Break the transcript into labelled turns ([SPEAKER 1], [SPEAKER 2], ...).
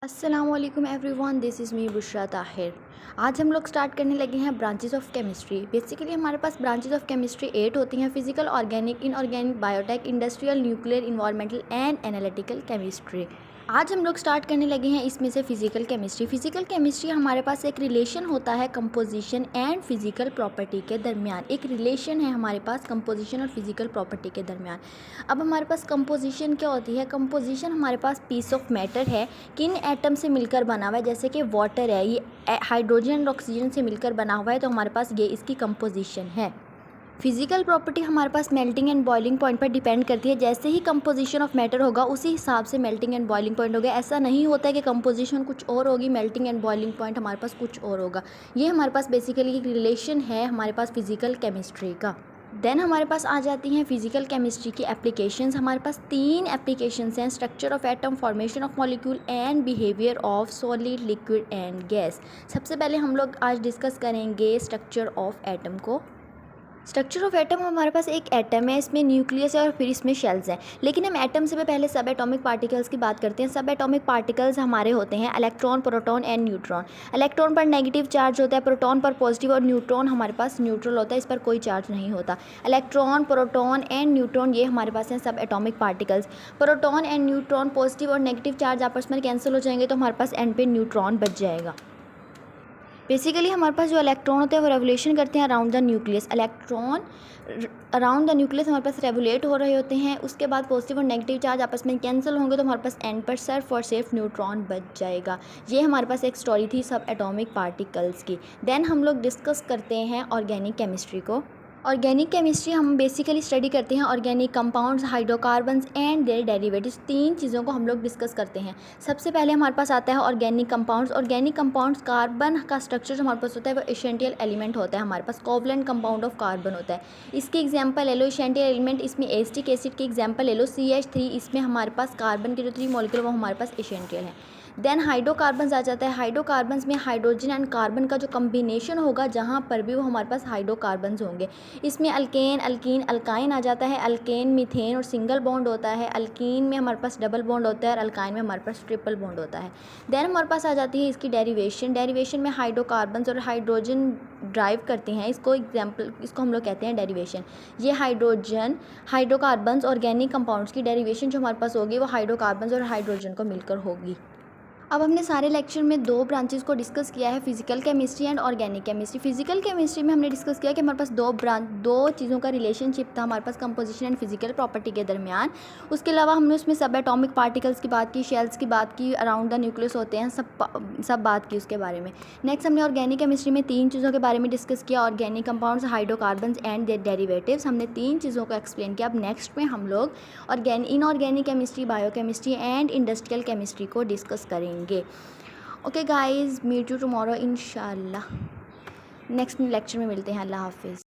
[SPEAKER 1] अस्सलामुअलैकुम everyone, this is me Bushra Tahir. आज हम लोग स्टार्ट करने लगे हैं ब्रांचेस ऑफ केमिस्ट्री। बेसिकली हमारे पास ब्रांचेस ऑफ केमिस्ट्री 8 होती हैं: physical, organic, inorganic, biotech, industrial, nuclear, environmental and analytical chemistry. आज हम लोग स्टार्ट करने लगे हैं इसमें से फिजिकल केमिस्ट्री। फिजिकल केमिस्ट्री हमारे पास एक रिलेशन होता है कंपोजिशन एंड फिजिकल प्रॉपर्टी के दरमियान। एक रिलेशन है हमारे पास कंपोजिशन और फिजिकल प्रॉपर्टी के दरमियान। अब हमारे पास कंपोजिशन क्या होती है? कंपोजिशन हमारे पास पीस ऑफ मैटर है, किन एटम से मिलकर बना हुआ है। जैसे कि वाटर है, ये हाइड्रोजन और ऑक्सीजन से मिलकर बना हुआ है, तो हमारे पास ये इसकी कंपोजिशन है। फिजिकल प्रॉपर्टी हमारे पास मेल्टिंग एंड बॉइलिंग पॉइंट पर डिपेंड करती है। जैसे ही कंपोजिशन ऑफ मैटर होगा उसी हिसाब से मेल्टिंग एंड बॉइलिंग पॉइंट होगा। ऐसा नहीं होता है कि कंपोजिशन कुछ और होगी, मेल्टिंग एंड बॉइलिंग पॉइंट हमारे पास कुछ और होगा। ये हमारे पास बेसिकली एक रिलेशन है हमारे पास फिजिकल केमिस्ट्री का। देन हमारे पास आ जाती हैं फिजिकल केमिस्ट्री की एप्लीकेशंस। हमारे पास 3 एप्लीकेशंस हैं: structure of atom, formation of molecule and behaviour of solid, liquid and gas. सबसे पहले हम लोग आज डिस्कस करेंगे स्ट्रक्चर ऑफ एटम को। स्ट्रक्चर ऑफ एटम हमारे पास एक एटम है, इसमें न्यूक्लियस है और फिर इसमें शेल्स हैं। लेकिन हम एटम से पहले सब एटॉमिक पार्टिकल्स की बात करते हैं। सब एटॉमिक पार्टिकल्स हमारे होते हैं electron, proton and neutron. Electron पर नेगेटिव चार्ज होता है, प्रोटॉन पर पॉजिटिव, और न्यूट्रॉन हमारे पास न्यूट्रल होता है, इस पर कोई चार्ज नहीं होता। इलेक्ट्रॉन, प्रोटॉन एंड न्यूट्रॉन ये हमारे पास हैं सब atomic particles. Proton and neutron positive और नेगेटिव चार्ज आपस में कैंसिल हो जाएंगे, तो हमारे पास एंड पे न्यूट्रॉन बच जाएगा। बेसिकली हमारे पास जो इलेक्ट्रॉन होते हैं वो रेवोल्यूशन करते हैं around the nucleus. Electron around the nucleus हमारे पास रेवोलेट हो रहे होते हैं। उसके बाद पॉजिटिव और नेगेटिव चार्ज आपस में कैंसिल होंगे, तो हमारे पास एंड पर सिर्फ और सिर्फ न्यूट्रॉन बच जाएगा। ये हमारे पास एक स्टोरी थी सब एटॉमिक पार्टिकल्स की। देन हम लोग डिस्कस करते हैं ऑर्गेनिक केमिस्ट्री को। ऑर्गेनिक केमिस्ट्री हम बेसिकली स्टडी करते हैं organic compounds, hydrocarbons and their derivatives. 3 चीज़ों को हम लोग डिस्कस करते हैं। सबसे पहले हमारे पास आता है organic compounds. Organic compounds, carbon का स्ट्रक्चर जो हमारे पास होता है वो एसेंशियल एलिमेंट होता है। हमारे पास कोवलेंट कंपाउंड ऑफ कार्बन होता है। इसके एग्जांपल ले लो, एसेंशियल एलिमेंट इसमें एसिटिक एसिड की एग्जांपल ले लो CH3। इसमें हमारे पास कार्बन के जो 3 मॉलिक्यूल वो हमारे पास एसेंशियल हैं। देन हाइड्रोकार्बन्स आ जाता है। हाइड्रोकार्बन्स में हाइड्रोजन एंड कार्बन का जो कम्बिनेशन होगा, जहाँ पर भी वो हमारे पास हाइड्रोकार्बन्स होंगे। इसमें अल्केन, अल्कीन, अल्काइन आ जाता है। अल्केन मीथेन और सिंगल बॉन्ड होता है। अल्कीन में हमारे पास डबल बॉन्ड होता है और अल्काइन में हमारे पास ट्रिपल बॉन्ड होता है। देन हमारे पास आ जाती है इसकी डेरिवेशन। डेरिवेशन में हाइड्रोकार्बन्स और हाइड्रोजन ड्राइव करते हैं। इसको हम लोग कहते हैं डेरिवेशन। ये हाइड्रोजन, हाइड्रोकार्बन्स, ऑर्गेनिक कंपाउंड्स की डेरिवेशन जो हमारे पास होगी वो हाइड्रोकार्बन्स और हाइड्रोजन को मिलकर होगी। अब हमने सारे लेक्चर में 2 ब्रांचेस को डिस्कस किया है, physical chemistry and organic chemistry. Physical chemistry में हमने डिस्कस किया कि हमारे पास 2 चीज़ों का रिलेशनशिप था हमारे पास कंपोजिशन एंड फिजिकल प्रॉपर्टी के दरमियान। उसके अलावा हमने उसमें सब एटॉमिक पार्टिकल्स की बात की, शेल्स की बात की, अराउंड द न्यूक्लियस होते हैं, सब बात की उसके बारे में। नेक्स्ट हमने ऑर्गेनिक केमिस्ट्री में 3 चीज़ों के बारे में डिस्कस किया: organic compounds, hydrocarbons and their derivatives. हमने 3 चीज़ों को एक्सप्लेन किया। अब नेक्स्ट में हम लोग inorganic chemistry, biochemistry and industrial chemistry को डिस्कस करेंगे। Okay guys, meet you tomorrow इंशाल्लाह। नेक्स्ट लेक्चर में मिलते हैं। अल्लाह हाफिज़।